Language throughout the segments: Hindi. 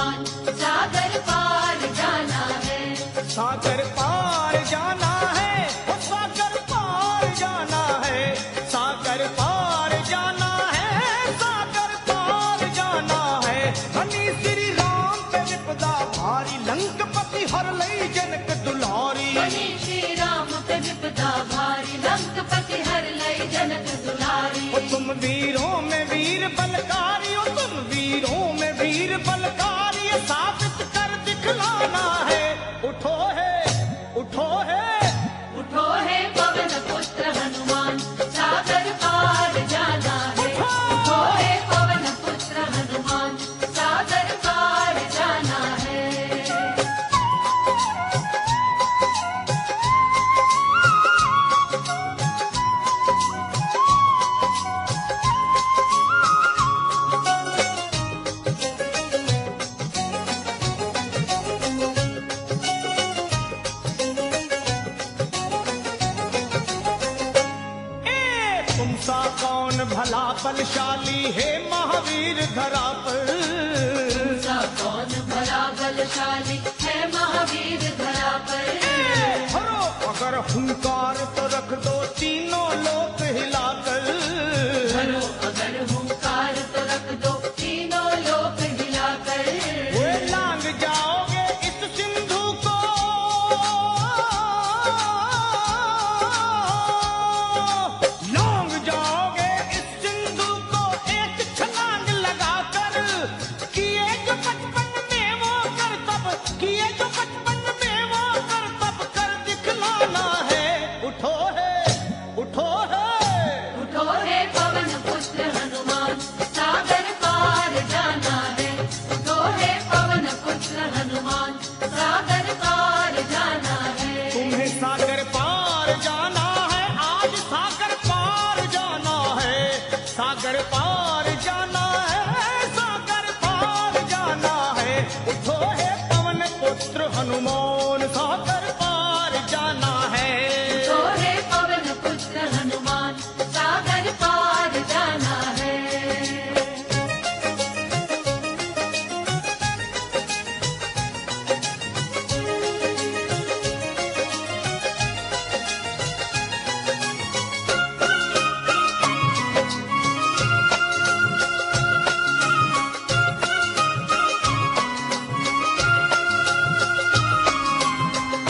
हनुमान, सागर पार जाना है। सागर पार जाना है, ओ सागर पार जाना है, सागर पार जाना है, सागर पार जाना है। धनी श्री राम पे विपदा भारी, लंकपति हर लई जनक दुलारी। धनी श्री राम पे विपदा भारी, लंकपति हर लई जनक दुलारी। ओ तुम वीरों में वीर बलकारी, ओ तुम वीरों में वीर बलकारी, ये साबित कर दिखलाना है। उठो है, उठो है, उठो है पवन पुत्र हनुमान, सागर पार जाना है। उठो है पवन पुत्र हनुमान, सागर पार जाना है। तुमसा कौन भला बलशाली है महावीर धरा पर। तुमसा कौन भला बलशाली है महावीर धरा पर। हरो अगर हुंकार तो रख दो तीनों लोक हिलाकर। हरो अगर हुंकार तो रख दो तीनों लोक हिलाकर। वे लांग जाओगे इस सिंधु को, लांग जाओगे इस सिंधु को एक छलांग लगाकर। किए जो बचपन में वो करतब, किए जो बचपन में वो करतब कर दिखलाना है। उठो है, उठो है, उठो है पवन पुत्र हनुमान, सागर पार जाना है। उठो है पवन पुत्र हनुमान, सागर पार जाना है। तुम्हें सागर पार जाना है, आज सागर पार जाना है, सागर पार जाना है, सागर पार जाना है। उठो है पवन पुत्र हनुमान, सागर पार जाना है। उठो है पवन पुत्र हनुमान, सागर पार जाना है।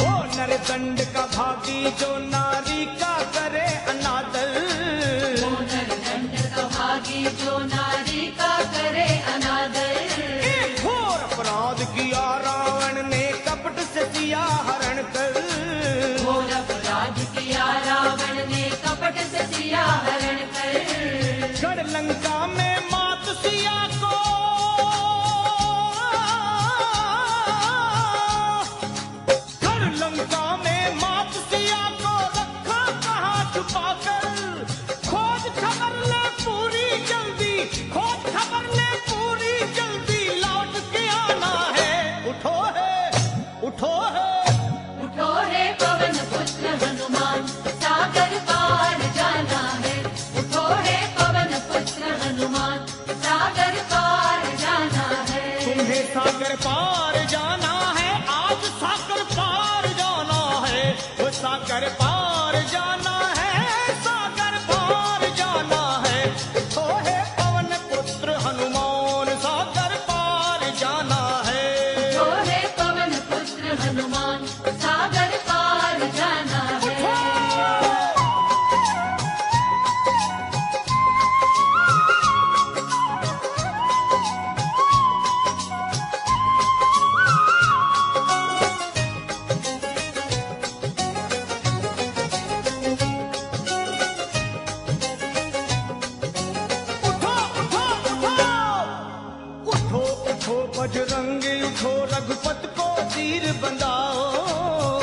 ओ नरदंड का भागी जो नारी का करे अनादर। वो नरदंड का भागी जो नारी का करे अनादर। एक घोर अपराध किया रावण ने कपट से किया हरण कर। घोर अपराध किया रावण ने कपट से सिया हरण कर। गढ़ लंका में मात सिया को, गढ़ लंका में मात सिया को रखा कहाँ छुपाकर। खोज खबर ले पूरी जल्दी, खोज खबर ले पूरी जल्दी, लौट के आना है। उठो है, उठो है, उठो है पवन पुत्र हनुमान, सागर पार जाना है। उठो है पवन पुत्र हनुमान, सागर पार जाना है। तुम्हें सागर पार जाना है, आज सागर पार जाना है, वो सागर पार जाना है, सागर पार जाना है। तो है पवन पुत्र हनुमान, सागर पार जाना है। उठो है पवन पुत्र हनुमान, सागर पार जाना है। उठो, उठो, उठो, उठो, उठो बजरंगी, उठो रघुपत को तीर बंधाओ।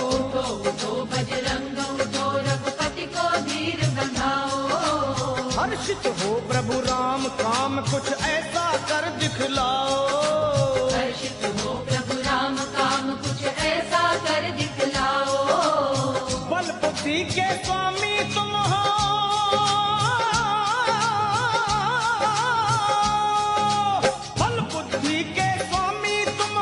उठो उठो बजरंग, उठो रघुपति को धीर बंधाओ। हर्षित हो प्रभु राम, काम कुछ ऐसा कर दिखलाओ। हर्षित हो प्रभु राम, काम कुछ ऐसा कर दिखलाओ। बल बुद्धि के स्वामी तुम हो, बल बुद्धि के स्वामी तुम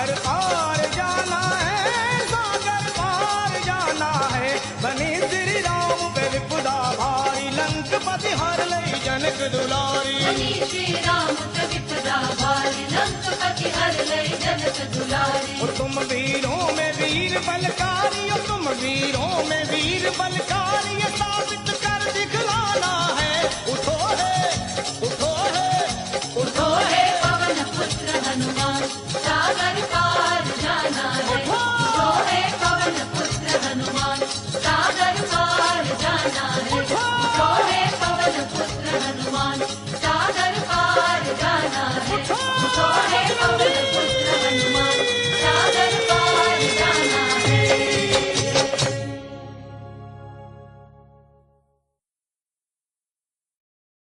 सागर पार जाना है, सागर पार जाना है। बनी श्री राम पे विपदा भारी, लंकपति हर लई जनक दुलारी। बनी श्री राम पे विपदा भारी, लंकपति हर लई जनक दुलारी। और तुम वीरों में वीर बलकारी, और तुम वीरों में वीर बलकारी,